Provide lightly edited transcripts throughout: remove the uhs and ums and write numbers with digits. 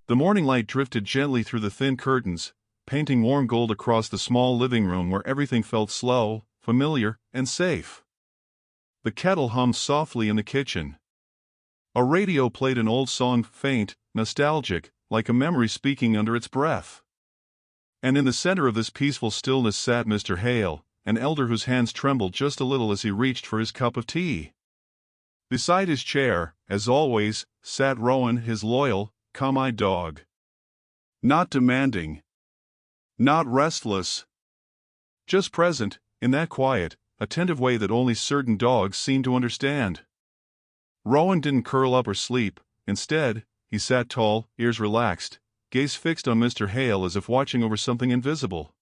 The morning light drifted gently through the thin curtains, painting warm gold across the small living room where everything felt slow, familiar, and safe. The kettle hummed softly in the kitchen. A radio played an old song, faint, nostalgic, like a memory speaking under its breath. And in the center of this peaceful stillness sat Mr. Hale, an elder whose hands trembled just a little as he reached for his cup of tea. Beside his chair, as always, sat Rowan, his loyal, calm-eyed dog. Not demanding. Not restless. Just present, in that quiet, attentive way that only certain dogs seem to understand. Rowan didn't curl up or sleep. Instead, he sat tall, ears relaxed, gaze fixed on Mr. Hale as if watching over something invisible.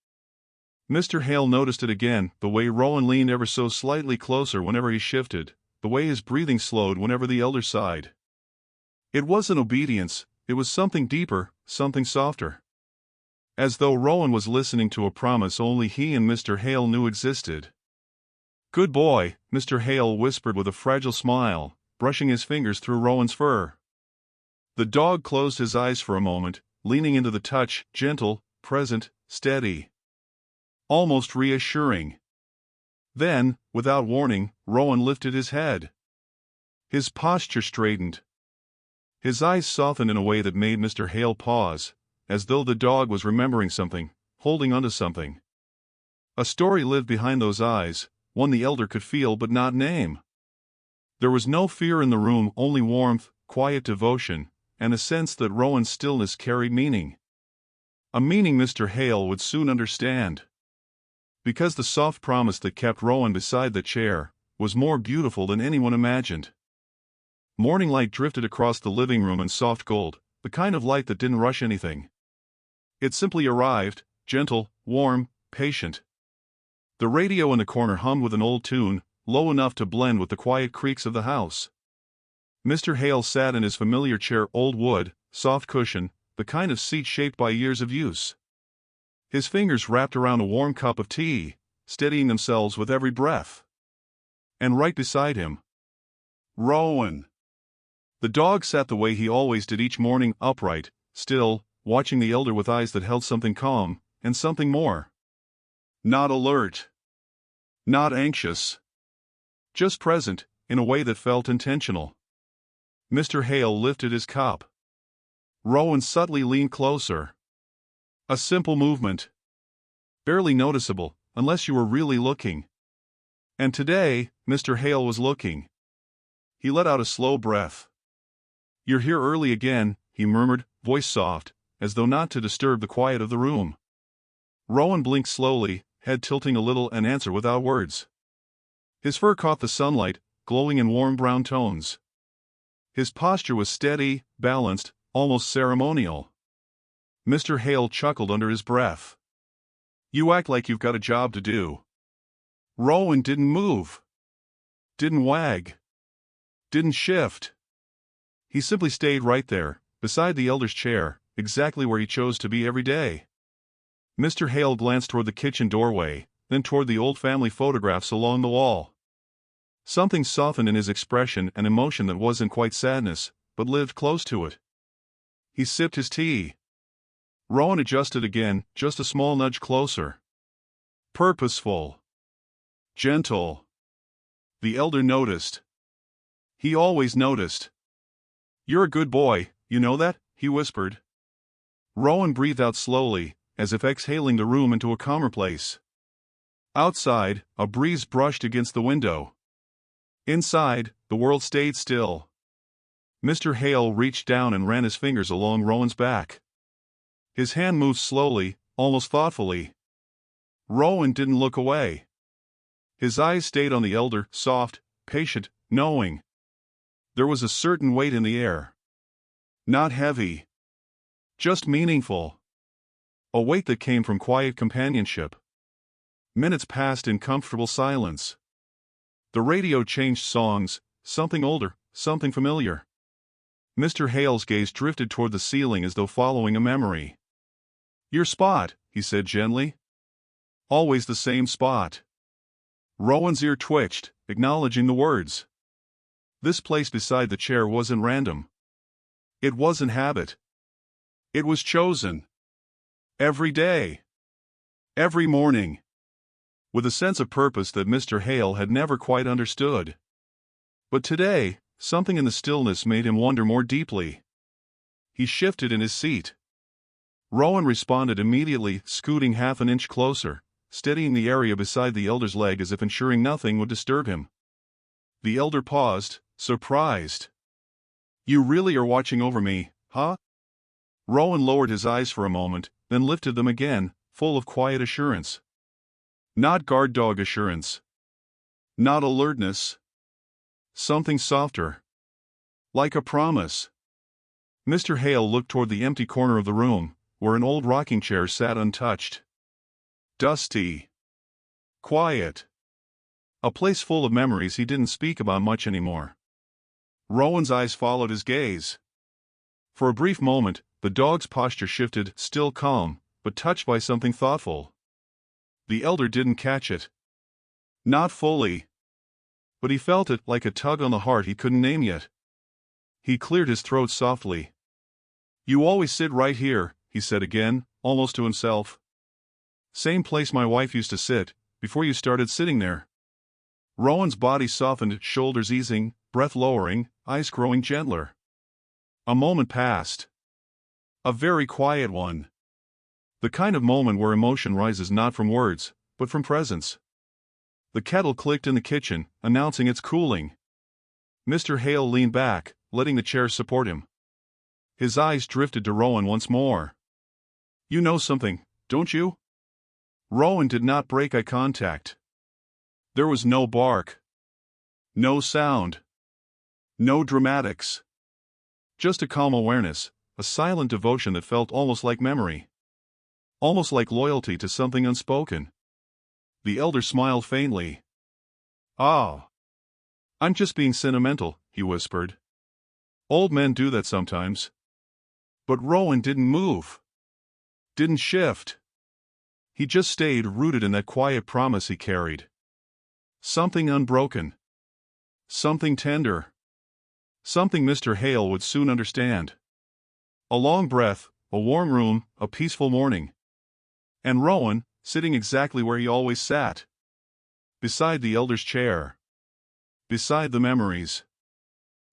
Mr. Hale noticed it again, the way Rowan leaned ever so slightly closer whenever he shifted, the way his breathing slowed whenever the elder sighed. It wasn't obedience, it was something deeper, something softer. As though Rowan was listening to a promise only he and Mr. Hale knew existed. "Good boy," Mr. Hale whispered with a fragile smile, brushing his fingers through Rowan's fur. The dog closed his eyes for a moment, leaning into the touch, gentle, present, steady. Almost reassuring. Then, without warning, Rowan lifted his head. His posture straightened. His eyes softened in a way that made Mr. Hale pause, as though the dog was remembering something, holding onto something. A story lived behind those eyes, one the elder could feel but not name. There was no fear in the room, only warmth, quiet devotion, and a sense that Rowan's stillness carried meaning. A meaning Mr. Hale would soon understand. Because the soft promise that kept Rowan beside the chair was more beautiful than anyone imagined. Morning light drifted across the living room in soft gold, the kind of light that didn't rush anything. It simply arrived, gentle, warm, patient. The radio in the corner hummed with an old tune, low enough to blend with the quiet creaks of the house. Mr. Hale sat in his familiar chair, old wood, soft cushion, the kind of seat shaped by years of use. His fingers wrapped around a warm cup of tea, steadying themselves with every breath. And right beside him, Rowan. The dog sat the way he always did each morning, upright, still, watching the elder with eyes that held something calm, and something more. Not alert. Not anxious. Just present, in a way that felt intentional. Mr. Hale lifted his cup. Rowan subtly leaned closer. A simple movement. Barely noticeable, unless you were really looking. And today, Mr. Hale was looking. He let out a slow breath. "You're here early again," he murmured, voice soft, as though not to disturb the quiet of the room. Rowan blinked slowly, head tilting a little, and answered without words. His fur caught the sunlight, glowing in warm brown tones. His posture was steady, balanced, almost ceremonial. Mr. Hale chuckled under his breath. "You act like you've got a job to do." Rowan didn't move. Didn't wag. Didn't shift. He simply stayed right there, beside the elder's chair, exactly where he chose to be every day. Mr. Hale glanced toward the kitchen doorway, then toward the old family photographs along the wall. Something softened in his expression, an emotion that wasn't quite sadness, but lived close to it. He sipped his tea. Rowan adjusted again, just a small nudge closer. Purposeful. Gentle. The elder noticed. He always noticed. "You're a good boy, you know that?" he whispered. Rowan breathed out slowly, as if exhaling the room into a calmer place. Outside, a breeze brushed against the window. Inside, the world stayed still. Mr. Hale reached down and ran his fingers along Rowan's back. His hand moved slowly, almost thoughtfully. Rowan didn't look away. His eyes stayed on the elder, soft, patient, knowing. There was a certain weight in the air. Not heavy. Just meaningful. A weight that came from quiet companionship. Minutes passed in comfortable silence. The radio changed songs, something older, something familiar. Mr. Hale's gaze drifted toward the ceiling as though following a memory. "Your spot," he said gently. "Always the same spot." Rowan's ear twitched, acknowledging the words. This place beside the chair wasn't random. It wasn't habit. It was chosen. Every day. Every morning. With a sense of purpose that Mr. Hale had never quite understood. But today, something in the stillness made him wonder more deeply. He shifted in his seat. Rowan responded immediately, scooting half an inch closer, steadying the area beside the elder's leg as if ensuring nothing would disturb him. The elder paused, surprised. "You really are watching over me, huh?" Rowan lowered his eyes for a moment, then lifted them again, full of quiet assurance. Not guard dog assurance. Not alertness. Something softer. Like a promise. Mr. Hale looked toward the empty corner of the room, where an old rocking chair sat untouched. Dusty. Quiet. A place full of memories he didn't speak about much anymore. Rowan's eyes followed his gaze. For a brief moment, the dog's posture shifted, still calm, but touched by something thoughtful. The elder didn't catch it. Not fully. But he felt it, like a tug on the heart he couldn't name yet. He cleared his throat softly. "You always sit right here," he said again, almost to himself. "Same place my wife used to sit, before you started sitting there." Rowan's body softened, shoulders easing, breath lowering, eyes growing gentler. A moment passed. A very quiet one. The kind of moment where emotion rises not from words, but from presence. The kettle clicked in the kitchen, announcing its cooling. Mr. Hale leaned back, letting the chair support him. His eyes drifted to Rowan once more. "You know something, don't you?" Rowan did not break eye contact. There was no bark. No sound. No dramatics. Just a calm awareness, a silent devotion that felt almost like memory. Almost like loyalty to something unspoken. The elder smiled faintly. "Ah. I'm just being sentimental," he whispered. "Old men do that sometimes." But Rowan didn't move. Didn't shift. He just stayed rooted in that quiet promise he carried. Something unbroken. Something tender. Something Mr. Hale would soon understand. A long breath, a warm room, a peaceful morning. And Rowan, sitting exactly where he always sat. Beside the elder's chair. Beside the memories.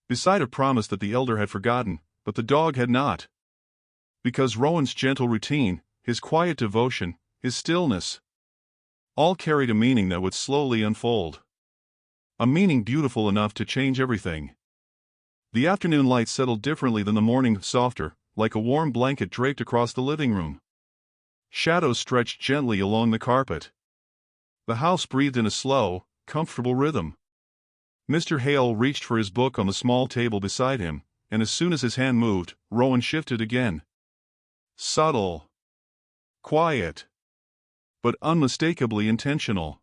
Beside a promise that the elder had forgotten, but the dog had not. Because Rowan's gentle routine, his quiet devotion, his stillness, all carried a meaning that would slowly unfold. A meaning beautiful enough to change everything. The afternoon light settled differently than the morning, softer, like a warm blanket draped across the living room. Shadows stretched gently along the carpet. The house breathed in a slow, comfortable rhythm. Mr. Hale reached for his book on the small table beside him, and as soon as his hand moved, Rowan shifted again. Subtle. Quiet. But unmistakably intentional.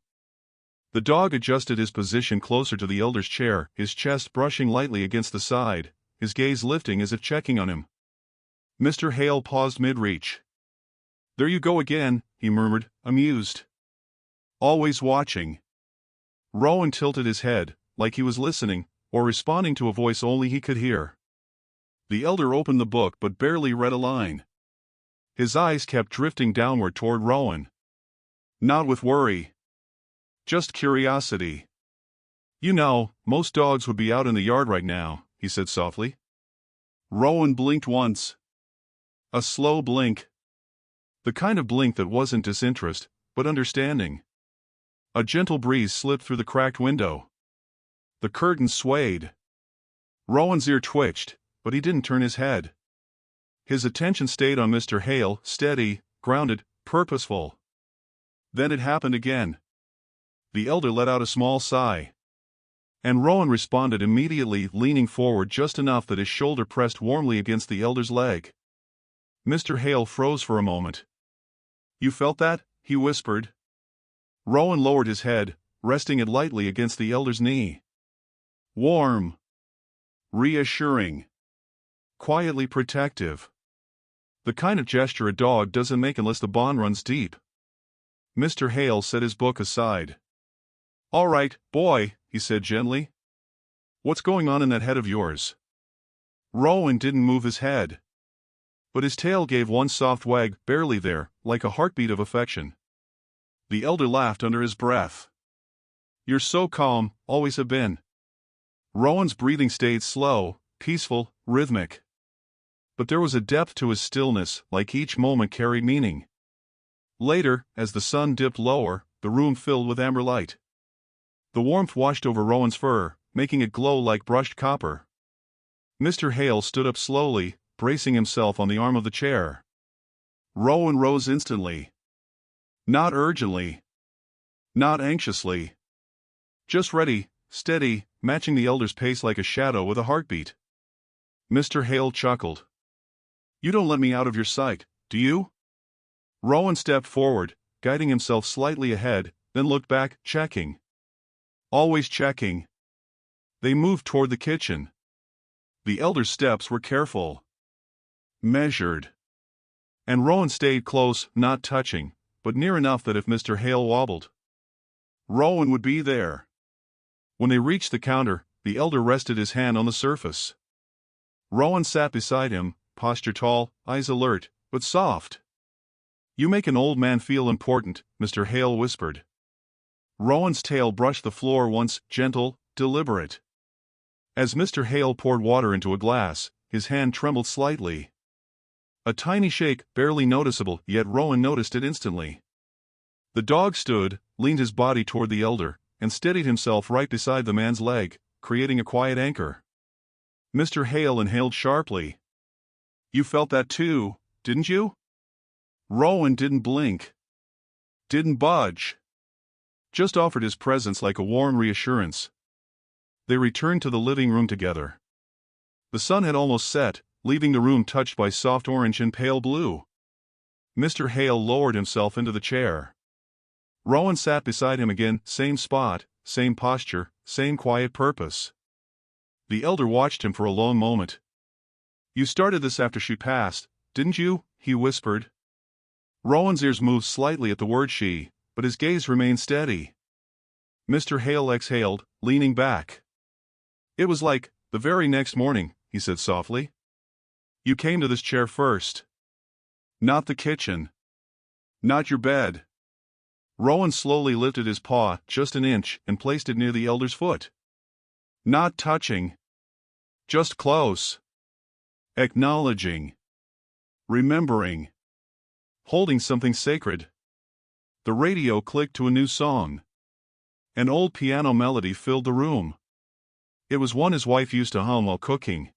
The dog adjusted his position closer to the elder's chair, his chest brushing lightly against the side, his gaze lifting as if checking on him. Mr. Hale paused mid-reach. "There you go again," he murmured, amused. "Always watching." Rowan tilted his head, like he was listening, or responding to a voice only he could hear. The elder opened the book but barely read a line. His eyes kept drifting downward toward Rowan. Not with worry. Just curiosity. "You know, most dogs would be out in the yard right now," he said softly. Rowan blinked once. A slow blink. The kind of blink that wasn't disinterest, but understanding. A gentle breeze slipped through the cracked window. The curtains swayed. Rowan's ear twitched, but he didn't turn his head. His attention stayed on Mr. Hale, steady, grounded, purposeful. Then it happened again. The elder let out a small sigh. And Rowan responded immediately, leaning forward just enough that his shoulder pressed warmly against the elder's leg. Mr. Hale froze for a moment. "You felt that?" he whispered. Rowan lowered his head, resting it lightly against the elder's knee. Warm. Reassuring. Quietly protective. The kind of gesture a dog doesn't make unless the bond runs deep. Mr. Hale set his book aside. "All right, boy," he said gently. "What's going on in that head of yours?" Rowan didn't move his head. but his tail gave one soft wag, barely there, like a heartbeat of affection. The elder laughed under his breath. "You're so calm, always have been." Rowan's breathing stayed slow, peaceful, rhythmic. But there was a depth to his stillness, like each moment carried meaning. Later, as the sun dipped lower, the room filled with amber light. The warmth washed over Rowan's fur, making it glow like brushed copper. Mr. Hale stood up slowly, bracing himself on the arm of the chair. Rowan rose instantly. Not urgently. Not anxiously. Just ready, steady, matching the elder's pace like a shadow with a heartbeat. Mr. Hale chuckled. "You don't let me out of your sight, do you?" Rowan stepped forward, guiding himself slightly ahead, then looked back, checking. Always checking. They moved toward the kitchen. The elder's steps were careful. Measured. And Rowan stayed close, not touching, but near enough that if Mr. Hale wobbled, Rowan would be there. When they reached the counter, the elder rested his hand on the surface. Rowan sat beside him, posture tall, eyes alert, but soft. "You make an old man feel important," Mr. Hale whispered. Rowan's tail brushed the floor once, gentle, deliberate. As Mr. Hale poured water into a glass, his hand trembled slightly. A tiny shake, barely noticeable, yet Rowan noticed it instantly. The dog stood, leaned his body toward the elder, and steadied himself right beside the man's leg, creating a quiet anchor. Mr. Hale inhaled sharply. "You felt that too, didn't you?" Rowan didn't blink. Didn't budge. Just offered his presence like a warm reassurance. They returned to the living room together. The sun had almost set, leaving the room touched by soft orange and pale blue. Mr. Hale lowered himself into the chair. Rowan sat beside him again, same spot, same posture, same quiet purpose. The elder watched him for a long moment. "You started this after she passed, didn't you?" he whispered. Rowan's ears moved slightly at the word "she," but his gaze remained steady. Mr. Hale exhaled, leaning back. "It was like, the very next morning," he said softly. "You came to this chair first. Not the kitchen. Not your bed." Rowan slowly lifted his paw just an inch and placed it near the elder's foot. Not touching. Just close. Acknowledging. Remembering. Holding something sacred. The radio clicked to a new song. An old piano melody filled the room. It was one his wife used to hum while cooking.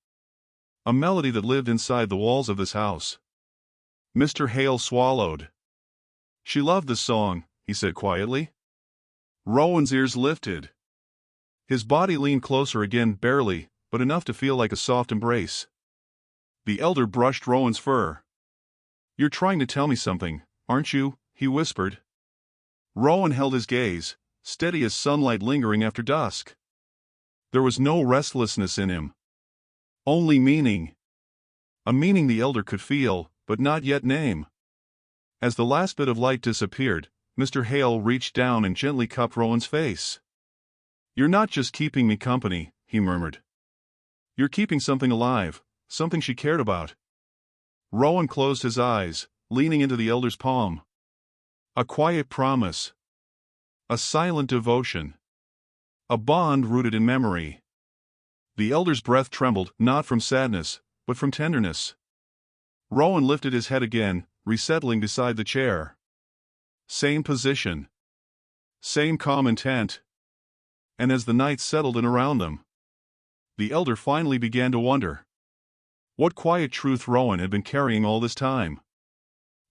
A melody that lived inside the walls of this house. Mr. Hale swallowed. "She loved this song," he said quietly. Rowan's ears lifted. His body leaned closer again, barely, but enough to feel like a soft embrace. The elder brushed Rowan's fur. "You're trying to tell me something, aren't you?" he whispered. Rowan held his gaze, steady as sunlight lingering after dusk. There was no restlessness in him. Only meaning. A meaning the elder could feel, but not yet name. As the last bit of light disappeared, Mr. Hale reached down and gently cupped Rowan's face. "You're not just keeping me company," he murmured. "You're keeping something alive, something she cared about." Rowan closed his eyes, leaning into the elder's palm. A quiet promise. A silent devotion. A bond rooted in memory. The elder's breath trembled, not from sadness, but from tenderness. Rowan lifted his head again, resettling beside the chair. Same position. Same calm intent. And as the night settled in around them, the elder finally began to wonder. What quiet truth Rowan had been carrying all this time?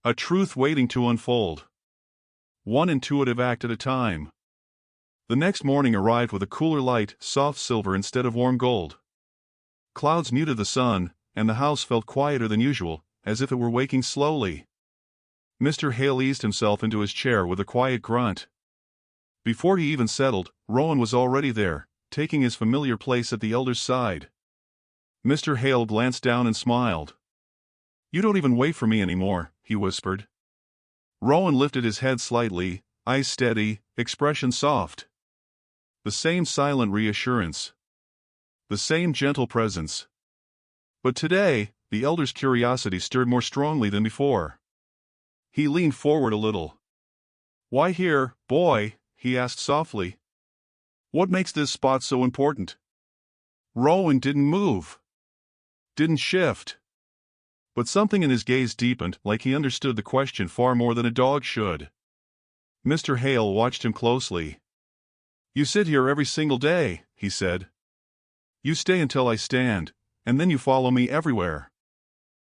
A truth waiting to unfold. One intuitive act at a time. The next morning arrived with a cooler light, soft silver instead of warm gold. Clouds muted the sun, and the house felt quieter than usual, as if it were waking slowly. Mr. Hale eased himself into his chair with a quiet grunt. Before he even settled, Rowan was already there, taking his familiar place at the elder's side. Mr. Hale glanced down and smiled. "You don't even wait for me anymore," he whispered. Rowan lifted his head slightly, eyes steady, expression soft. The same silent reassurance. The same gentle presence. But today, the elder's curiosity stirred more strongly than before. He leaned forward a little. "Why here, boy?" he asked softly. "What makes this spot so important?" Rowan didn't move. Didn't shift. But something in his gaze deepened, like he understood the question far more than a dog should. Mr. Hale watched him closely. "You sit here every single day," he said. "You stay until I stand, and then you follow me everywhere."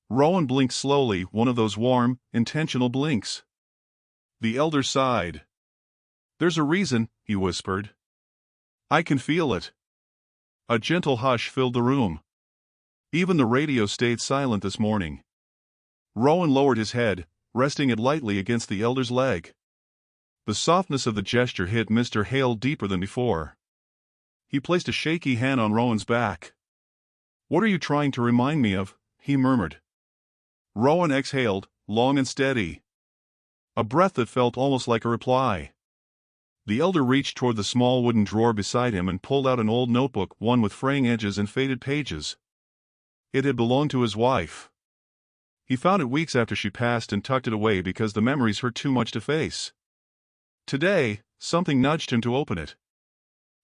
Rowan blinked slowly, one of those warm, intentional blinks. The elder sighed. "There's a reason," he whispered. "I can feel it." A gentle hush filled the room. Even the radio stayed silent this morning. Rowan lowered his head, resting it lightly against the elder's leg. The softness of the gesture hit Mr. Hale deeper than before. He placed a shaky hand on Rowan's back. "What are you trying to remind me of?" he murmured. Rowan exhaled, long and steady. A breath that felt almost like a reply. The elder reached toward the small wooden drawer beside him and pulled out an old notebook, one with fraying edges and faded pages. It had belonged to his wife. He found it weeks after she passed and tucked it away because the memories hurt too much to face. Today, something nudged him to open it.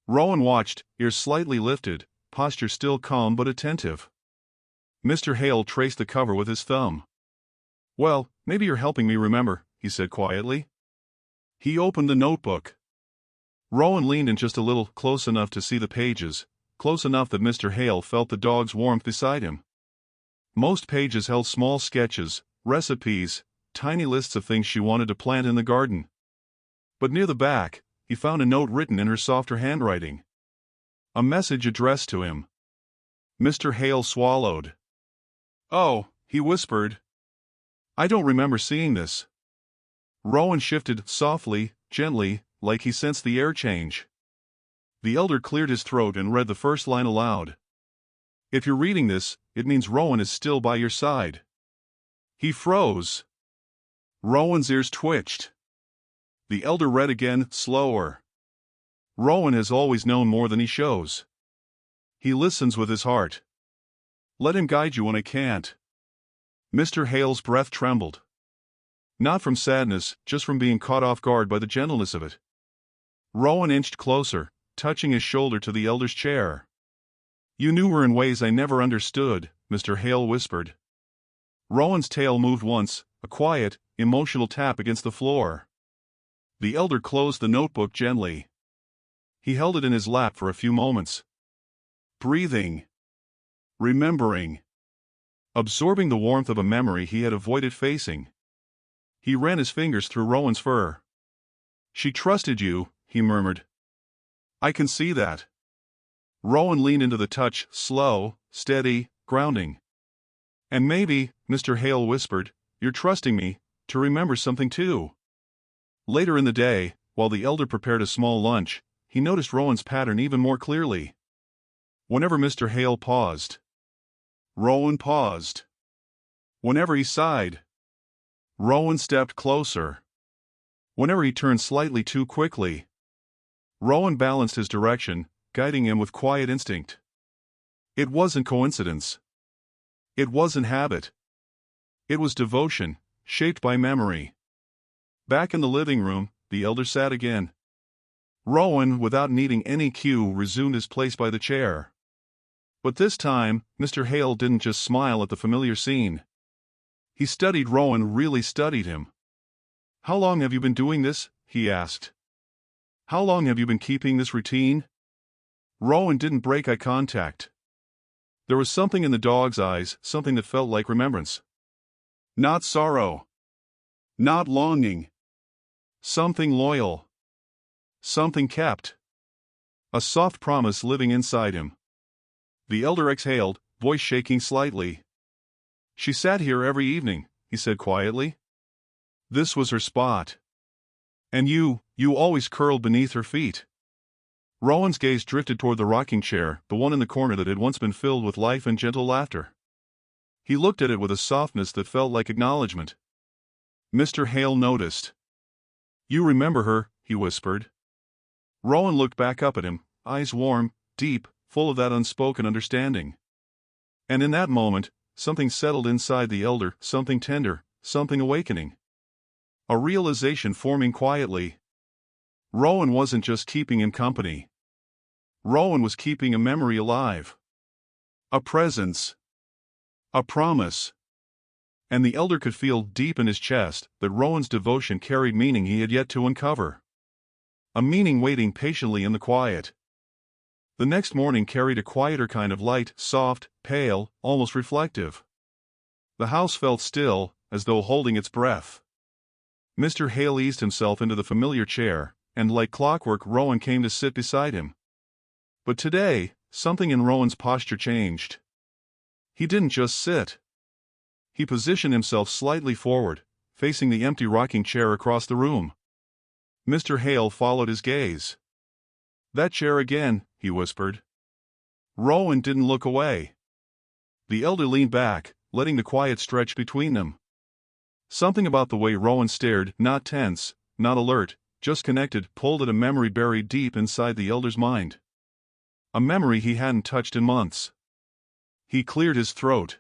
Rowan watched, ears slightly lifted, posture still calm but attentive. Mr. Hale traced the cover with his thumb. "Well, maybe you're helping me remember," he said quietly. He opened the notebook. Rowan leaned in just a little, close enough to see the pages, close enough that Mr. Hale felt the dog's warmth beside him. Most pages held small sketches, recipes, tiny lists of things she wanted to plant in the garden. But near the back, he found a note written in her softer handwriting. A message addressed to him. Mr. Hale swallowed. "Oh," he whispered. "I don't remember seeing this." Rowan shifted, softly, gently, like he sensed the air change. The elder cleared his throat and read the first line aloud. "If you're reading this, it means Rowan is still by your side." He froze. Rowan's ears twitched. The elder read again, slower. "Rowan has always known more than he shows. He listens with his heart. Let him guide you when I can't." Mr. Hale's breath trembled. Not from sadness, just from being caught off guard by the gentleness of it. Rowan inched closer, touching his shoulder to the elder's chair. "You knew her in ways I never understood," Mr. Hale whispered. Rowan's tail moved once, a quiet, emotional tap against the floor. The elder closed the notebook gently. He held it in his lap for a few moments. Breathing. Remembering. Absorbing the warmth of a memory he had avoided facing. He ran his fingers through Rowan's fur. "She trusted you," he murmured. "I can see that." Rowan leaned into the touch, slow, steady, grounding. "And maybe," Mr. Hale whispered, "you're trusting me to remember something too." Later in the day, while the elder prepared a small lunch, he noticed Rowan's pattern even more clearly. Whenever Mr. Hale paused, Rowan paused. Whenever he sighed, Rowan stepped closer. Whenever he turned slightly too quickly, Rowan balanced his direction, guiding him with quiet instinct. It wasn't coincidence. It wasn't habit. It was devotion, shaped by memory. Back in the living room, the elder sat again. Rowan, without needing any cue, resumed his place by the chair. But this time, Mr. Hale didn't just smile at the familiar scene. He studied Rowan, really studied him. "How long have you been doing this?" he asked. "How long have you been keeping this routine?" Rowan didn't break eye contact. There was something in the dog's eyes, something that felt like remembrance. Not sorrow. Not longing. Something loyal. Something kept. A soft promise living inside him. The elder exhaled, voice shaking slightly. "She sat here every evening," he said quietly. "This was her spot. And you always curled beneath her feet." Rowan's gaze drifted toward the rocking chair, the one in the corner that had once been filled with life and gentle laughter. He looked at it with a softness that felt like acknowledgement. Mr. Hale noticed. "You remember her," he whispered. Rowan looked back up at him, eyes warm, deep, full of that unspoken understanding. And in that moment, something settled inside the elder, something tender, something awakening. A realization forming quietly. Rowan wasn't just keeping him company. Rowan was keeping a memory alive. A presence. A promise. And the elder could feel deep in his chest that Rowan's devotion carried meaning he had yet to uncover. A meaning waiting patiently in the quiet. The next morning carried a quieter kind of light, soft, pale, almost reflective. The house felt still, as though holding its breath. Mr. Hale eased himself into the familiar chair, and like clockwork Rowan came to sit beside him. But today, something in Rowan's posture changed. He didn't just sit. He positioned himself slightly forward, facing the empty rocking chair across the room. Mr. Hale followed his gaze. "That chair again," he whispered. Rowan didn't look away. The elder leaned back, letting the quiet stretch between them. Something about the way Rowan stared, not tense, not alert, just connected, pulled at a memory buried deep inside the elder's mind. A memory he hadn't touched in months. He cleared his throat.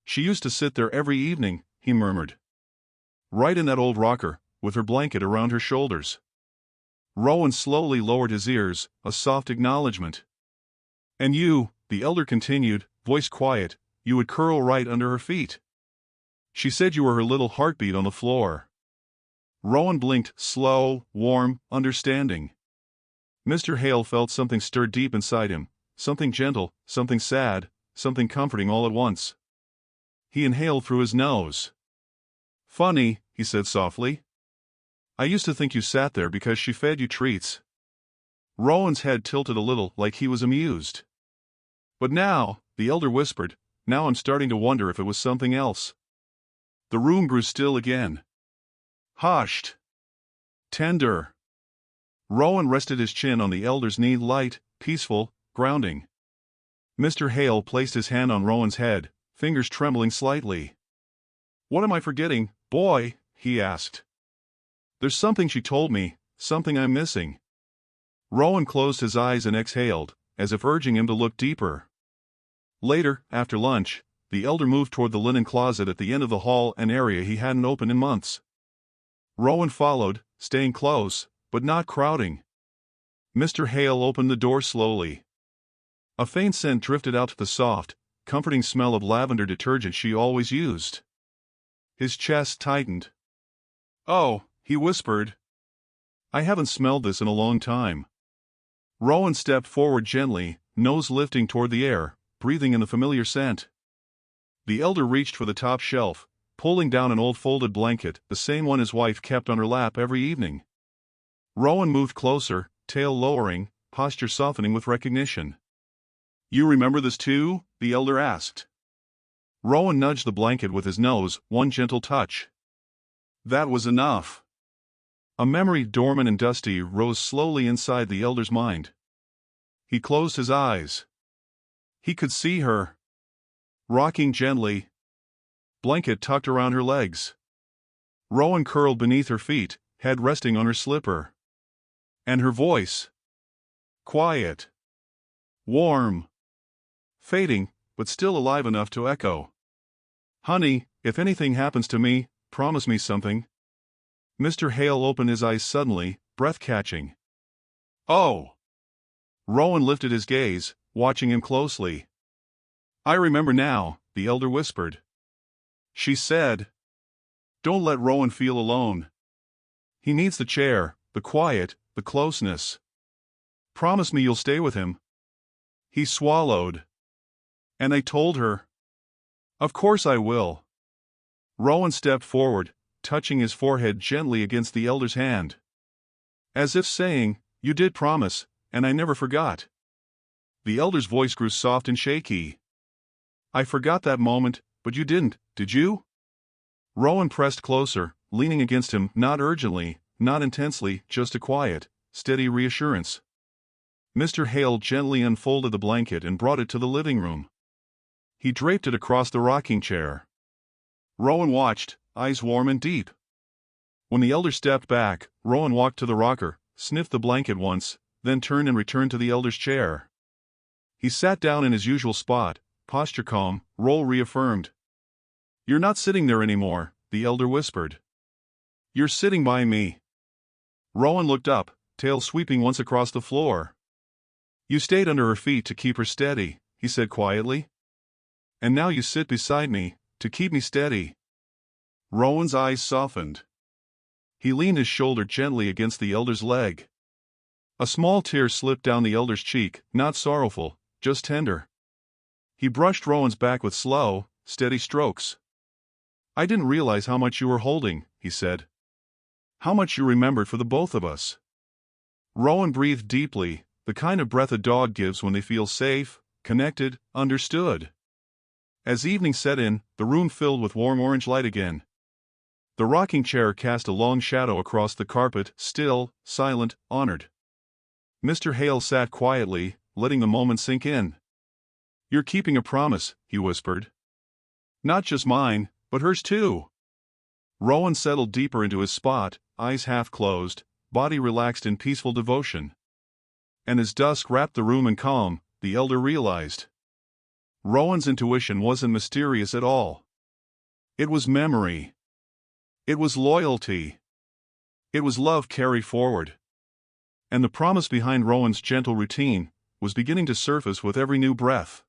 "She used to sit there every evening," he murmured. "Right in that old rocker, with her blanket around her shoulders." Rowan slowly lowered his ears, a soft acknowledgement. "And you," the elder continued, voice quiet, "you would curl right under her feet. She said you were her little heartbeat on the floor." Rowan blinked, slow, warm, understanding. Mr. Hale felt something stir deep inside him, something gentle, something sad, something comforting all at once. He inhaled through his nose. "Funny," he said softly. "I used to think you sat there because she fed you treats." Rowan's head tilted a little, like he was amused. "But now," the elder whispered, "now I'm starting to wonder if it was something else." The room grew still again. Hushed. Tender. Rowan rested his chin on the elder's knee, light, peaceful, grounding. Mr. Hale placed his hand on Rowan's head, fingers trembling slightly. "What am I forgetting, boy?" he asked. "There's something she told me, something I'm missing." Rowan closed his eyes and exhaled, as if urging him to look deeper. Later, after lunch, the elder moved toward the linen closet at the end of the hall, an area he hadn't opened in months. Rowan followed, staying close, but not crowding. Mr. Hale opened the door slowly. A faint scent drifted out to the soft, comforting smell of lavender detergent she always used. His chest tightened. "Oh," he whispered. "I haven't smelled this in a long time." Rowan stepped forward gently, nose lifting toward the air, breathing in the familiar scent. The elder reached for the top shelf, pulling down an old folded blanket, the same one his wife kept on her lap every evening. Rowan moved closer, tail lowering, posture softening with recognition. "You remember this too?" the elder asked. Rowan nudged the blanket with his nose, one gentle touch. That was enough. A memory dormant and dusty rose slowly inside the elder's mind. He closed his eyes. He could see her. Rocking gently. Blanket tucked around her legs. Rowan curled beneath her feet, head resting on her slipper. And her voice. Quiet. Warm. Fading, but still alive enough to echo. "Honey, if anything happens to me, promise me something." Mr. Hale opened his eyes suddenly, breath-catching. "Oh!" Rowan lifted his gaze, watching him closely. "I remember now," the elder whispered. She said, "Don't let Rowan feel alone. He needs the chair, the quiet, the closeness. Promise me you'll stay with him." He swallowed. "And I told her. Of course I will." Rowan stepped forward, touching his forehead gently against the elder's hand. As if saying, "You did promise, and I never forgot." The elder's voice grew soft and shaky. "I forgot that moment, but you didn't, did you?" Rowan pressed closer, leaning against him, not urgently, not intensely, just a quiet, steady reassurance. Mr. Hale gently unfolded the blanket and brought it to the living room. He draped it across the rocking chair. Rowan watched, eyes warm and deep. When the elder stepped back, Rowan walked to the rocker, sniffed the blanket once, then turned and returned to the elder's chair. He sat down in his usual spot, posture calm, Rowan reaffirmed. You're not sitting there anymore, the elder whispered. You're sitting by me. Rowan looked up, tail sweeping once across the floor. You stayed under her feet to keep her steady, he said quietly. And now you sit beside me, to keep me steady. Rowan's eyes softened. He leaned his shoulder gently against the elder's leg. A small tear slipped down the elder's cheek, not sorrowful, just tender. He brushed Rowan's back with slow, steady strokes. I didn't realize how much you were holding, he said. How much you remembered for the both of us. Rowan breathed deeply, the kind of breath a dog gives when they feel safe, connected, understood. As evening set in, the room filled with warm orange light again. The rocking chair cast a long shadow across the carpet, still, silent, honored. Mr. Hale sat quietly, letting the moment sink in. You're keeping a promise, he whispered. Not just mine, but hers too. Rowan settled deeper into his spot, eyes half closed, body relaxed in peaceful devotion. And as dusk wrapped the room in calm, the elder realized. Rowan's intuition wasn't mysterious at all. It was memory. It was loyalty. It was love carried forward. And the promise behind Rowan's gentle routine was beginning to surface with every new breath.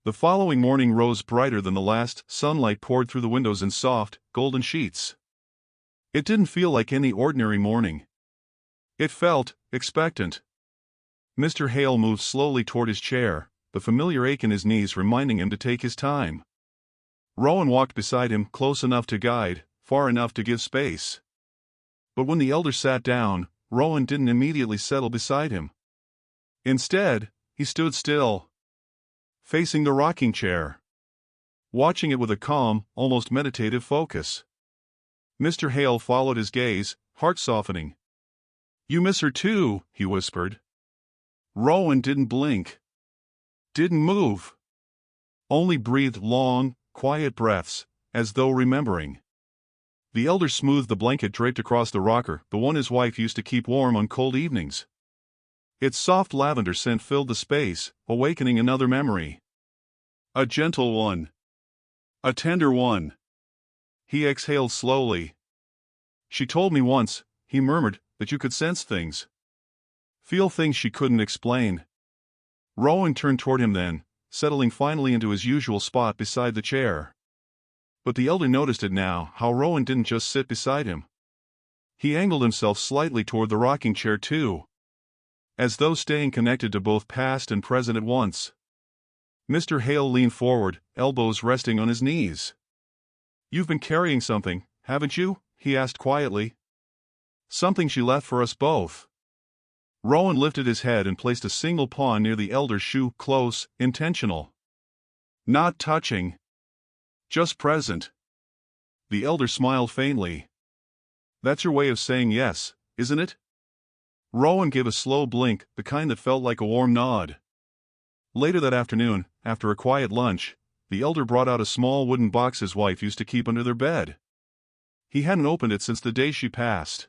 The following morning rose brighter than the last, sunlight poured through the windows in soft, golden sheets. It didn't feel like any ordinary morning. It felt expectant. Mr. Hale moved slowly toward his chair, the familiar ache in his knees reminding him to take his time. Rowan walked beside him, close enough to guide, far enough to give space. But when the elder sat down, Rowan didn't immediately settle beside him. Instead, he stood still, facing the rocking chair, watching it with a calm, almost meditative focus. Mr. Hale followed his gaze, heart softening. You miss her too, he whispered. Rowan didn't blink. Didn't move. Only breathed long, quiet breaths, as though remembering. The elder smoothed the blanket draped across the rocker, the one his wife used to keep warm on cold evenings. Its soft lavender scent filled the space, awakening another memory. A gentle one. A tender one. He exhaled slowly. She told me once, he murmured, that you could sense things. Feel things she couldn't explain. Rowan turned toward him then, settling finally into his usual spot beside the chair. But the elder noticed it now, how Rowan didn't just sit beside him. He angled himself slightly toward the rocking chair too, as though staying connected to both past and present at once. Mr. Hale leaned forward, elbows resting on his knees. You've been carrying something, haven't you? He asked quietly. Something she left for us both. Rowan lifted his head and placed a single paw near the elder's shoe, close, intentional. Not touching. Just present. The elder smiled faintly. That's your way of saying yes, isn't it? Rowan gave a slow blink, the kind that felt like a warm nod. Later that afternoon, after a quiet lunch, the elder brought out a small wooden box his wife used to keep under their bed. He hadn't opened it since the day she passed.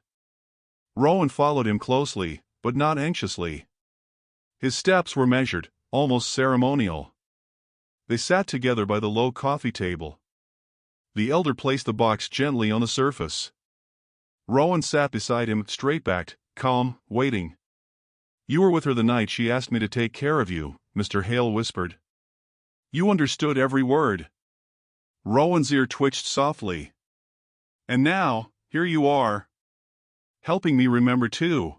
Rowan followed him closely, but not anxiously. His steps were measured, almost ceremonial. They sat together by the low coffee table. The elder placed the box gently on the surface. Rowan sat beside him, straight-backed, calm, waiting. You were with her the night she asked me to take care of you, Mr. Hale whispered. You understood every word. Rowan's ear twitched softly. And now, here you are, helping me remember too.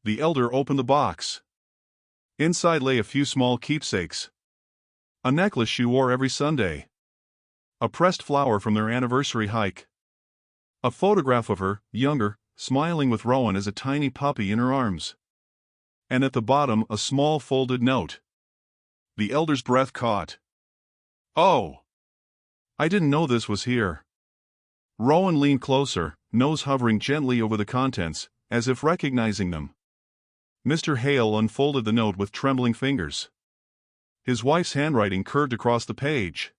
The elder opened the box. Inside lay a few small keepsakes. A necklace she wore every Sunday. A pressed flower from their anniversary hike. A photograph of her, younger, smiling with Rowan as a tiny puppy in her arms. And at the bottom a small folded note. The elder's breath caught. Oh! I didn't know this was here. Rowan leaned closer, nose hovering gently over the contents, as if recognizing them. Mr. Hale unfolded the note with trembling fingers. His wife's handwriting curved across the page.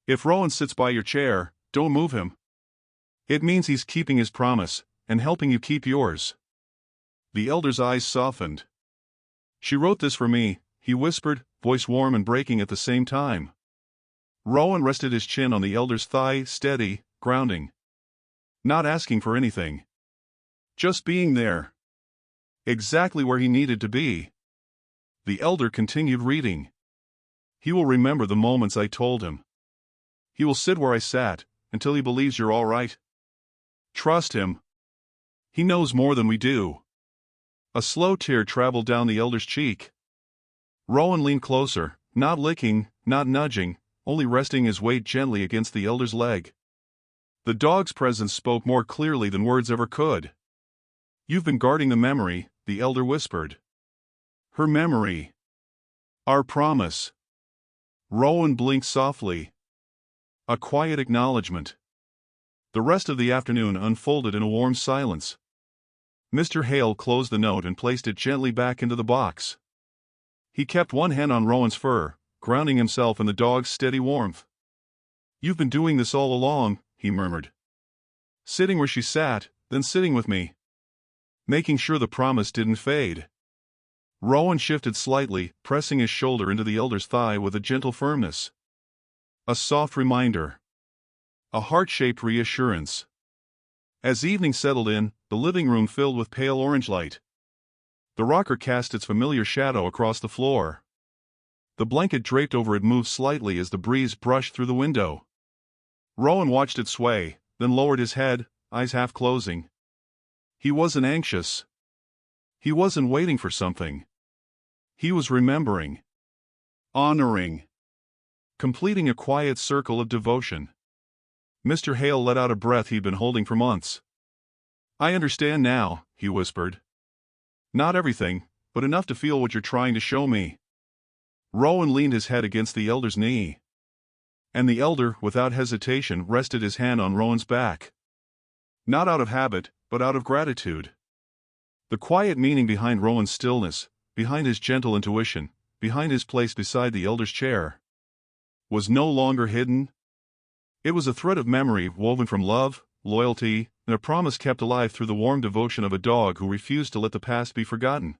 If Rowan sits by your chair, don't move him. It means he's keeping his promise, and helping you keep yours. The elder's eyes softened. She wrote this for me, he whispered, voice warm and breaking at the same time. Rowan rested his chin on the elder's thigh, steady, grounding. Not asking for anything. Just being there. Exactly where he needed to be. The elder continued reading. He will remember the moments I told him. He will sit where I sat, until he believes you're all right. Trust him. He knows more than we do. A slow tear traveled down the elder's cheek. Rowan leaned closer, not licking, not nudging, only resting his weight gently against the elder's leg. The dog's presence spoke more clearly than words ever could. You've been guarding the memory, the elder whispered. Her memory. Our promise. Rowan blinked softly. A quiet acknowledgement. The rest of the afternoon unfolded in a warm silence. Mr. Hale closed the note and placed it gently back into the box. He kept one hand on Rowan's fur, grounding himself in the dog's steady warmth. You've been doing this all along, he murmured. Sitting where she sat, then sitting with me. Making sure the promise didn't fade. Rowan shifted slightly, pressing his shoulder into the elder's thigh with a gentle firmness. A soft reminder. A heart-shaped reassurance. As evening settled in, the living room filled with pale orange light. The rocker cast its familiar shadow across the floor. The blanket draped over it moved slightly as the breeze brushed through the window. Rowan watched it sway, then lowered his head, eyes half closing. He wasn't anxious. He wasn't waiting for something. He was remembering. Honoring. Completing a quiet circle of devotion. Mr. Hale let out a breath he'd been holding for months. I understand now, he whispered. Not everything, but enough to feel what you're trying to show me. Rowan leaned his head against the elder's knee. And the elder, without hesitation, rested his hand on Rowan's back. Not out of habit, but out of gratitude. The quiet meaning behind Rowan's stillness, behind his gentle intuition, behind his place beside the elder's chair, was no longer hidden. It was a thread of memory woven from love, loyalty, and a promise kept alive through the warm devotion of a dog who refused to let the past be forgotten.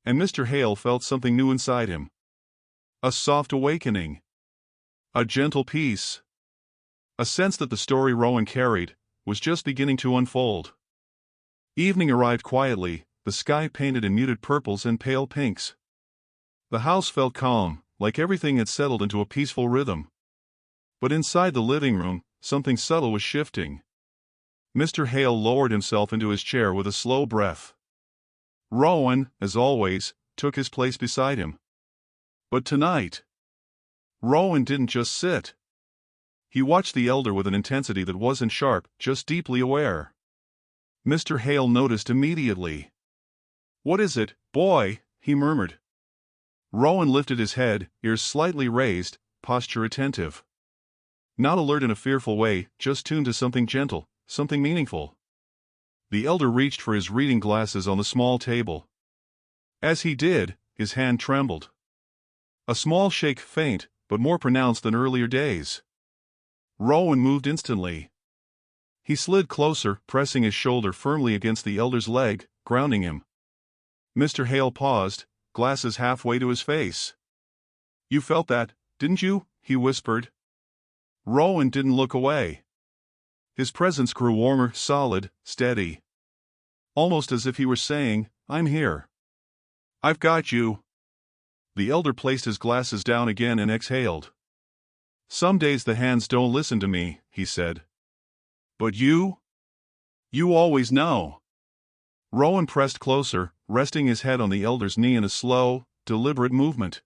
And Mr. Hale felt something new inside him. A soft awakening. A gentle peace. A sense that the story Rowan carried was just beginning to unfold. Evening arrived quietly, the sky painted in muted purples and pale pinks. The house felt calm, like everything had settled into a peaceful rhythm. But inside the living room, something subtle was shifting. Mr. Hale lowered himself into his chair with a slow breath. Rowan, as always, took his place beside him. But tonight, Rowan didn't just sit. He watched the elder with an intensity that wasn't sharp, just deeply aware. Mr. Hale noticed immediately. What is it, boy? He murmured. Rowan lifted his head, ears slightly raised, posture attentive. Not alert in a fearful way, just tuned to something gentle, something meaningful. The elder reached for his reading glasses on the small table. As he did, his hand trembled. A small shake, faint, but more pronounced than earlier days. Rowan moved instantly. He slid closer, pressing his shoulder firmly against the elder's leg, grounding him. Mr. Hale paused, glasses halfway to his face. You felt that, didn't you? He whispered. Rowan didn't look away. His presence grew warmer, solid, steady. Almost as if he were saying, I'm here. I've got you. The elder placed his glasses down again and exhaled. Some days the hands don't listen to me, he said. But you? You always know. Rowan pressed closer, resting his head on the elder's knee in a slow, deliberate movement.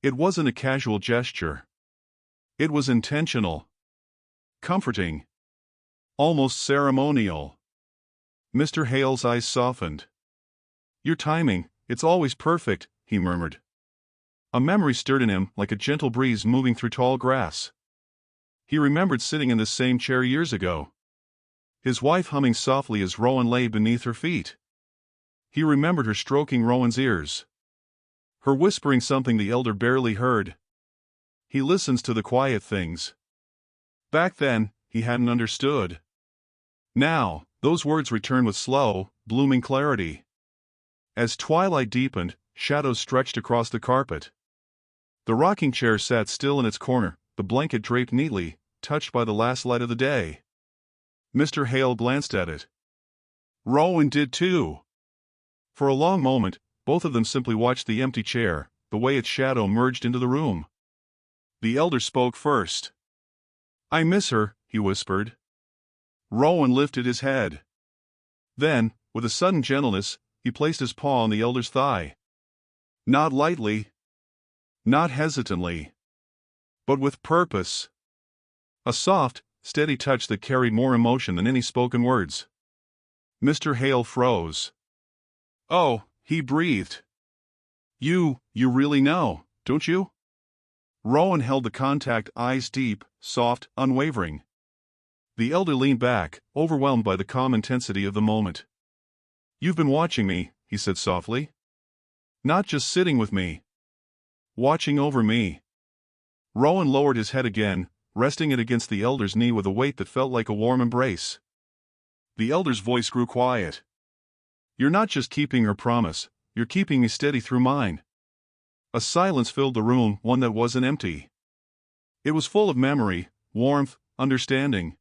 It wasn't a casual gesture. It was intentional. Comforting. Almost ceremonial. Mr. Hale's eyes softened. Your timing, it's always perfect, he murmured. A memory stirred in him like a gentle breeze moving through tall grass. He remembered sitting in this same chair years ago. His wife humming softly as Rowan lay beneath her feet. He remembered her stroking Rowan's ears. Her whispering something the elder barely heard. He listens to the quiet things. Back then, he hadn't understood. Now, those words returned with slow, blooming clarity. As twilight deepened, shadows stretched across the carpet. The rocking chair sat still in its corner, the blanket draped neatly, touched by the last light of the day. Mr. Hale glanced at it. Rowan did too. For a long moment, both of them simply watched the empty chair, the way its shadow merged into the room. The elder spoke first. "I miss her," he whispered. Rowan lifted his head. Then, with a sudden gentleness, he placed his paw on the elder's thigh. Not lightly, not hesitantly, but with purpose. A soft, steady touch that carried more emotion than any spoken words. Mr. Hale froze. "Oh," he breathed. You really know, don't you?" Rowan held the contact, eyes deep, soft, unwavering. The elder leaned back, overwhelmed by the calm intensity of the moment. "You've been watching me," he said softly. "Not just sitting with me. Watching over me." Rowan lowered his head again, resting it against the elder's knee with a weight that felt like a warm embrace. The elder's voice grew quiet. "You're not just keeping your promise, you're keeping me steady through mine." A silence filled the room, one that wasn't empty. It was full of memory, warmth, understanding.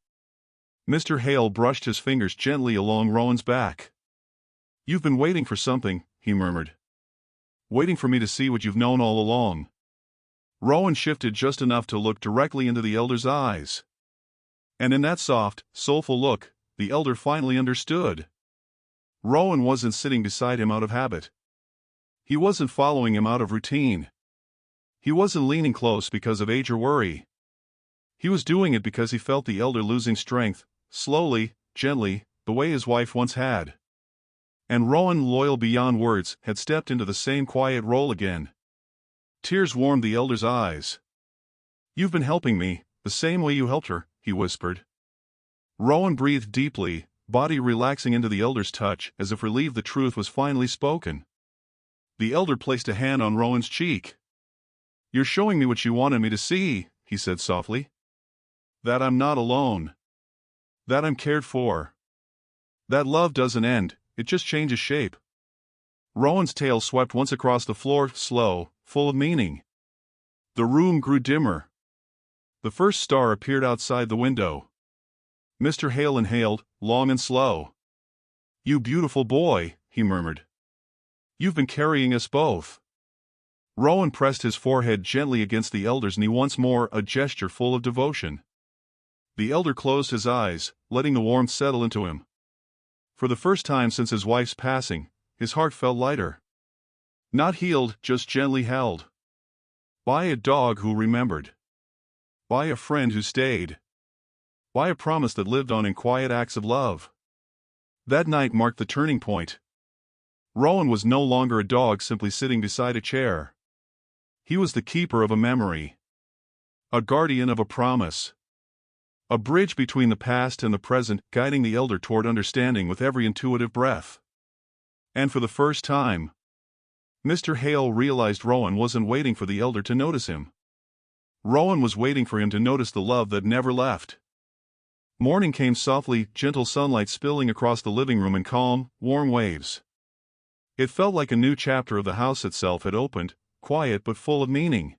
Mr. Hale brushed his fingers gently along Rowan's back. "You've been waiting for something," he murmured. "Waiting for me to see what you've known all along." Rowan shifted just enough to look directly into the elder's eyes. And in that soft, soulful look, the elder finally understood. Rowan wasn't sitting beside him out of habit. He wasn't following him out of routine. He wasn't leaning close because of age or worry. He was doing it because he felt the elder losing strength, slowly, gently, the way his wife once had. And Rowan, loyal beyond words, had stepped into the same quiet role again. Tears warmed the elder's eyes. "You've been helping me, the same way you helped her," he whispered. Rowan breathed deeply, body relaxing into the elder's touch, as if relieved the truth was finally spoken. The elder placed a hand on Rowan's cheek. "You're showing me what you wanted me to see," he said softly. "That I'm not alone. That I'm cared for. That love doesn't end, it just changes shape." Rowan's tail swept once across the floor, slow, full of meaning. The room grew dimmer. The first star appeared outside the window. Mr. Hale inhaled, long and slow. "You beautiful boy," he murmured. "You've been carrying us both." Rowan pressed his forehead gently against the elder's knee once more, a gesture full of devotion. The elder closed his eyes, letting the warmth settle into him. For the first time since his wife's passing, his heart felt lighter. Not healed, just gently held. By a dog who remembered. By a friend who stayed. By a promise that lived on in quiet acts of love. That night marked the turning point. Rowan was no longer a dog simply sitting beside a chair. He was the keeper of a memory. A guardian of a promise. A bridge between the past and the present, guiding the elder toward understanding with every intuitive breath. And for the first time, Mr. Hale realized Rowan wasn't waiting for the elder to notice him. Rowan was waiting for him to notice the love that never left. Morning came softly, gentle sunlight spilling across the living room in calm, warm waves. It felt like a new chapter of the house itself had opened, quiet but full of meaning.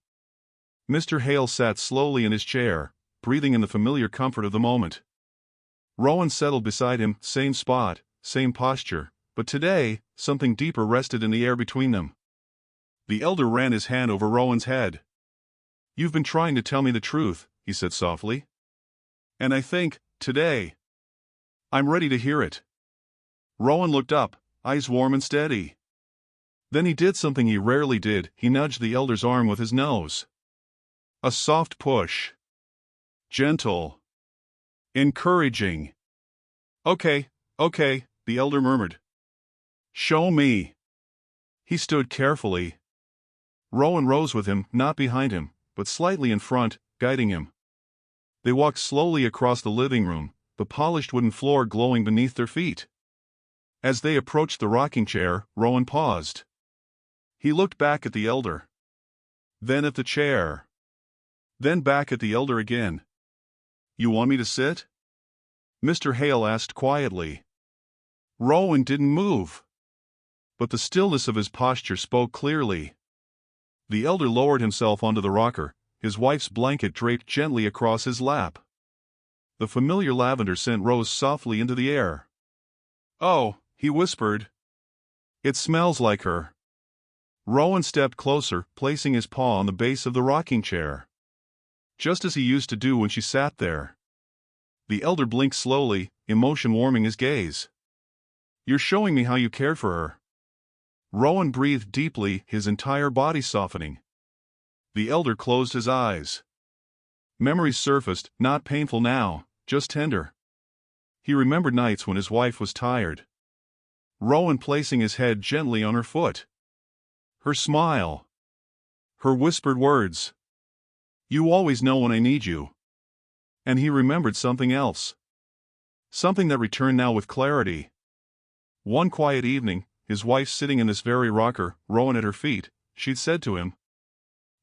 Mr. Hale sat slowly in his chair, breathing in the familiar comfort of the moment. Rowan settled beside him, same spot, same posture, but today, something deeper rested in the air between them. The elder ran his hand over Rowan's head. "You've been trying to tell me the truth," he said softly. "And I think, today, I'm ready to hear it." Rowan looked up, eyes warm and steady. Then he did something he rarely did, he nudged the elder's arm with his nose. A soft push. Gentle. Encouraging. Okay, the elder murmured. "Show me." He stood carefully. Rowan rose with him, not behind him, but slightly in front, guiding him. They walked slowly across the living room, the polished wooden floor glowing beneath their feet. As they approached the rocking chair, Rowan paused. He looked back at the elder. Then at the chair. Then back at the elder again. "You want me to sit?" Mr. Hale asked quietly. Rowan didn't move. But the stillness of his posture spoke clearly. The elder lowered himself onto the rocker, his wife's blanket draped gently across his lap. The familiar lavender scent rose softly into the air. "Oh," he whispered. "It smells like her." Rowan stepped closer, placing his paw on the base of the rocking chair, just as he used to do when she sat there. The elder blinked slowly, emotion warming his gaze. "You're showing me how you cared for her." Rowan breathed deeply, his entire body softening. The elder closed his eyes. Memories surfaced, not painful now, just tender. He remembered nights when his wife was tired. Rowan placing his head gently on her foot. Her smile. Her whispered words. "You always know when I need you." And he remembered something else. Something that returned now with clarity. One quiet evening, his wife sitting in this very rocker, Rowan at her feet, she'd said to him,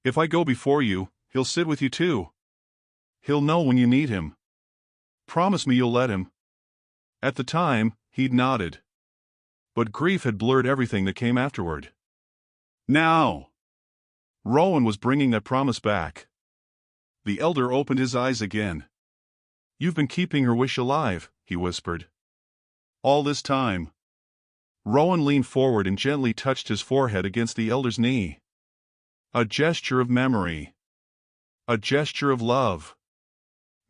"If I go before you, he'll sit with you too. He'll know when you need him. Promise me you'll let him." At the time, he'd nodded. But grief had blurred everything that came afterward. Now, Rowan was bringing that promise back. The elder opened his eyes again. "You've been keeping her wish alive," he whispered. "All this time." Rowan leaned forward and gently touched his forehead against the elder's knee. A gesture of memory. A gesture of love.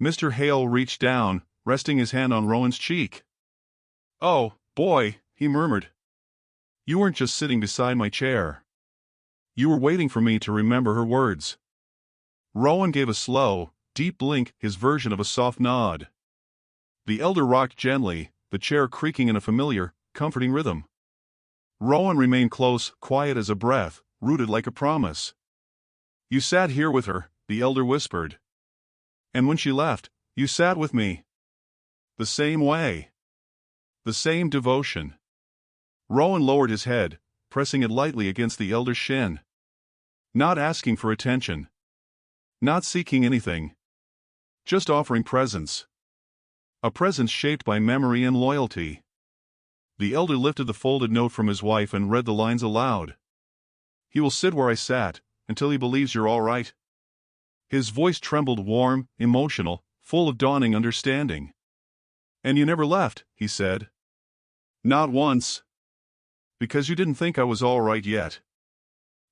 Mr. Hale reached down, resting his hand on Rowan's cheek. "Oh, boy," he murmured. "You weren't just sitting beside my chair. You were waiting for me to remember her words." Rowan gave a slow, deep blink, his version of a soft nod. The elder rocked gently, the chair creaking in a familiar, comforting rhythm. Rowan remained close, quiet as a breath, rooted like a promise. "You sat here with her," the elder whispered. "And when she left, you sat with me. The same way. The same devotion." Rowan lowered his head, pressing it lightly against the elder's shin. Not asking for attention. Not seeking anything. Just offering presence. A presence shaped by memory and loyalty. The elder lifted the folded note from his wife and read the lines aloud. "He will sit where I sat, until he believes you're all right." His voice trembled, warm, emotional, full of dawning understanding. "And you never left," he said. "Not once. Because you didn't think I was all right yet."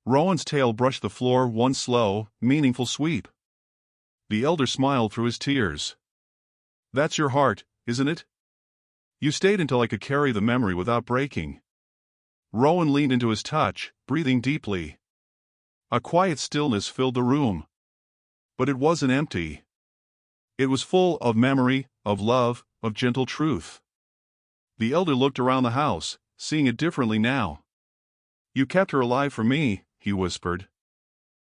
Rowan's tail brushed the floor, one slow, meaningful sweep. The elder smiled through his tears. "That's your heart, isn't it? You stayed until I could carry the memory without breaking." Rowan leaned into his touch, breathing deeply. A quiet stillness filled the room. But it wasn't empty. It was full of memory, of love, of gentle truth. The elder looked around the house, seeing it differently now. "You kept her alive for me," he whispered.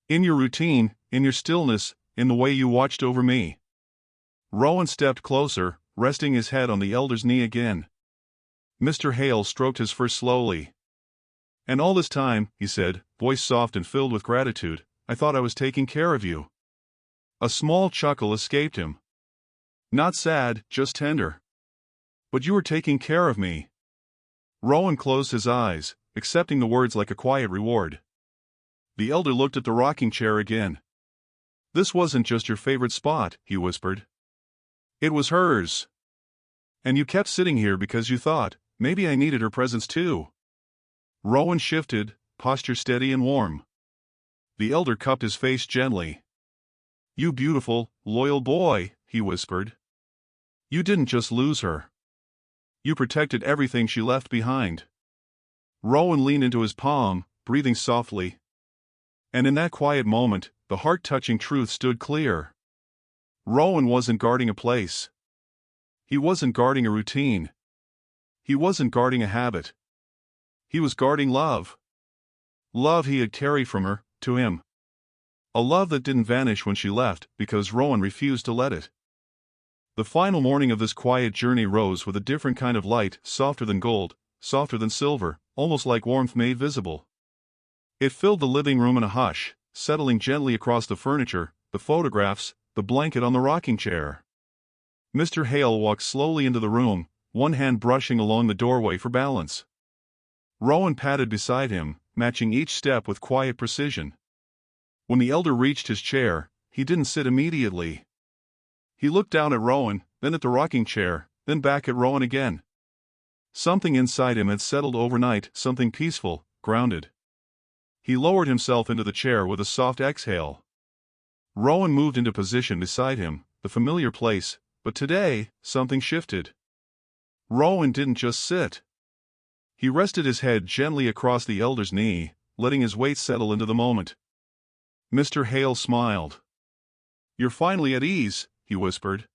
"In your routine, in your stillness, in the way you watched over me." Rowan stepped closer, resting his head on the elder's knee again. Mr. Hale stroked his fur slowly. "And all this time," he said, voice soft and filled with gratitude, "I thought I was taking care of you." A small chuckle escaped him. "Not sad, just tender." "But you were taking care of me." Rowan closed his eyes, accepting the words like a quiet reward. The elder looked at the rocking chair again. "This wasn't just your favorite spot," he whispered. "It was hers. And you kept sitting here because you thought, maybe I needed her presence too." Rowan shifted, posture steady and warm. The elder cupped his face gently. "You beautiful, loyal boy," he whispered. "You didn't just lose her. You protected everything she left behind." Rowan leaned into his palm, breathing softly. And in that quiet moment, the heart-touching truth stood clear. Rowan wasn't guarding a place. He wasn't guarding a routine. He wasn't guarding a habit. He was guarding love. Love he had carried from her, to him. A love that didn't vanish when she left, because Rowan refused to let it. The final morning of this quiet journey rose with a different kind of light, softer than gold, softer than silver, almost like warmth made visible. It filled the living room in a hush, settling gently across the furniture, the photographs, the blanket on the rocking chair. Mr. Hale walked slowly into the room, one hand brushing along the doorway for balance. Rowan padded beside him, matching each step with quiet precision. When the elder reached his chair, he didn't sit immediately. He looked down at Rowan, then at the rocking chair, then back at Rowan again. Something inside him had settled overnight, something peaceful, grounded. He lowered himself into the chair with a soft exhale. Rowan moved into position beside him, the familiar place, but today, something shifted. Rowan didn't just sit. He rested his head gently across the elder's knee, letting his weight settle into the moment. Mr. Hale smiled. "You're finally at ease," he whispered.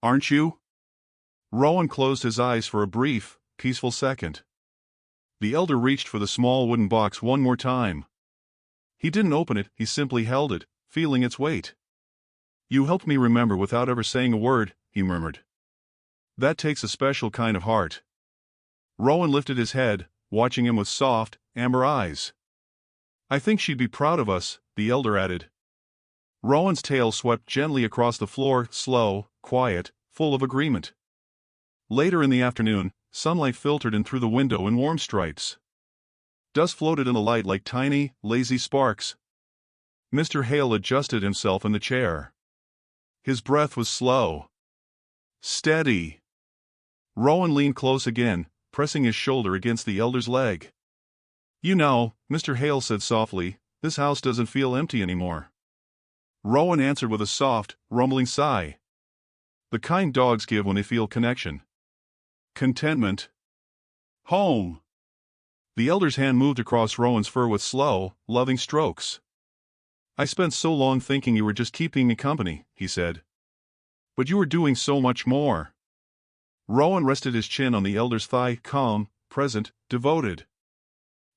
"Aren't you?" Rowan closed his eyes for a brief, peaceful second. The elder reached for the small wooden box one more time. He didn't open it, he simply held it, feeling its weight. "You helped me remember without ever saying a word," he murmured. "That takes a special kind of heart." Rowan lifted his head, watching him with soft, amber eyes. "I think she'd be proud of us," the elder added. Rowan's tail swept gently across the floor, slow, quiet, full of agreement. Later in the afternoon, sunlight filtered in through the window in warm stripes. Dust floated in the light like tiny, lazy sparks. Mr. Hale adjusted himself in the chair. His breath was slow. Steady. Rowan leaned close again, pressing his shoulder against the elder's leg. "You know," Mr. Hale said softly, "this house doesn't feel empty anymore." Rowan answered with a soft, rumbling sigh. The kind dogs give when they feel connection. Contentment. Home. The elder's hand moved across Rowan's fur with slow, loving strokes. "I spent so long thinking you were just keeping me company," he said. "But you were doing so much more." Rowan rested his chin on the elder's thigh, calm, present, devoted.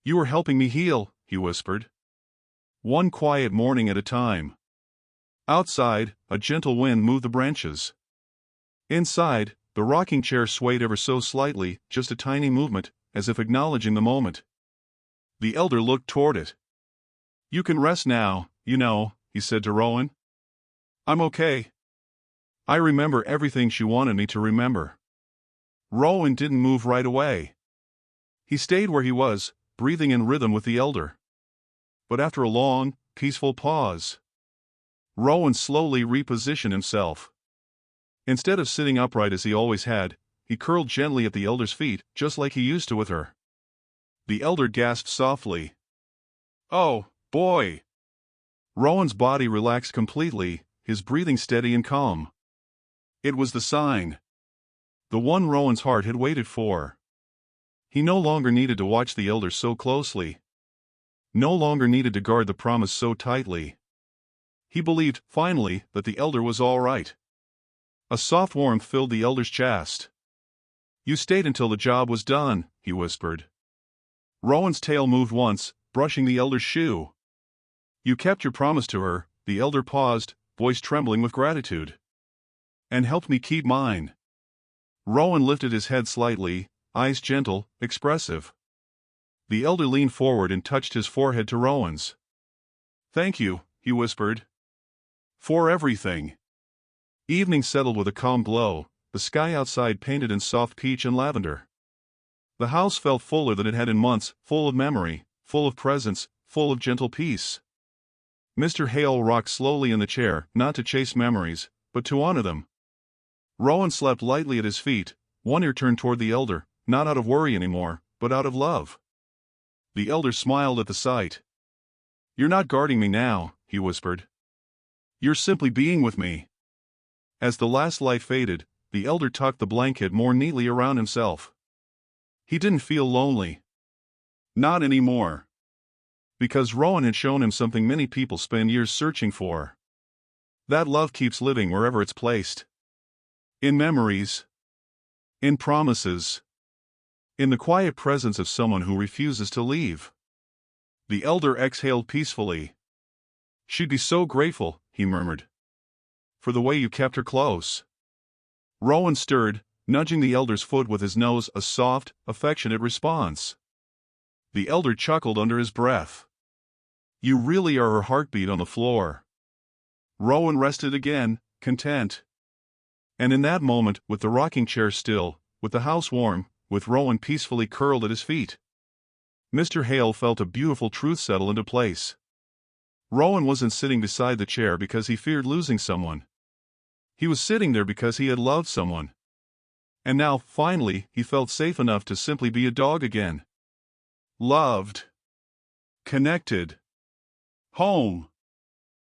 "You were helping me heal," he whispered. "One quiet morning at a time." Outside, a gentle wind moved the branches. Inside, the rocking chair swayed ever so slightly, just a tiny movement, as if acknowledging the moment. The elder looked toward it. "You can rest now, you know," he said to Rowan. "I'm okay. I remember everything she wanted me to remember." Rowan didn't move right away. He stayed where he was, breathing in rhythm with the elder. But after a long, peaceful pause, Rowan slowly repositioned himself. Instead of sitting upright as he always had, he curled gently at the elder's feet, just like he used to with her. The elder gasped softly. "Oh, boy!" Rowan's body relaxed completely, his breathing steady and calm. It was the sign. The one Rowan's heart had waited for. He no longer needed to watch the elder so closely. No longer needed to guard the promise so tightly. He believed, finally, that the elder was all right. A soft warmth filled the elder's chest. "You stayed until the job was done," he whispered. Rowan's tail moved once, brushing the elder's shoe. "You kept your promise to her," the elder paused, voice trembling with gratitude. "And helped me keep mine." Rowan lifted his head slightly, eyes gentle, expressive. The elder leaned forward and touched his forehead to Rowan's. "Thank you," he whispered. "For everything." Evening settled with a calm glow, the sky outside painted in soft peach and lavender. The house felt fuller than it had in months, full of memory, full of presence, full of gentle peace. Mr. Hale rocked slowly in the chair, not to chase memories, but to honor them. Rowan slept lightly at his feet, one ear turned toward the elder, not out of worry anymore, but out of love. The elder smiled at the sight. "You're not guarding me now," he whispered. "You're simply being with me." As the last light faded, the elder tucked the blanket more neatly around himself. He didn't feel lonely. Not anymore. Because Rowan had shown him something many people spend years searching for. That love keeps living wherever it's placed. In memories. In promises. In the quiet presence of someone who refuses to leave. The elder exhaled peacefully. "She'd be so grateful," he murmured. "For the way you kept her close." Rowan stirred, nudging the elder's foot with his nose, a soft, affectionate response. The elder chuckled under his breath. "You really are her heartbeat on the floor." Rowan rested again, content. And in that moment, with the rocking chair still, with the house warm, with Rowan peacefully curled at his feet, Mr. Hale felt a beautiful truth settle into place. Rowan wasn't sitting beside the chair because he feared losing someone. He was sitting there because he had loved someone. And now, finally, he felt safe enough to simply be a dog again. Loved. Connected. Home.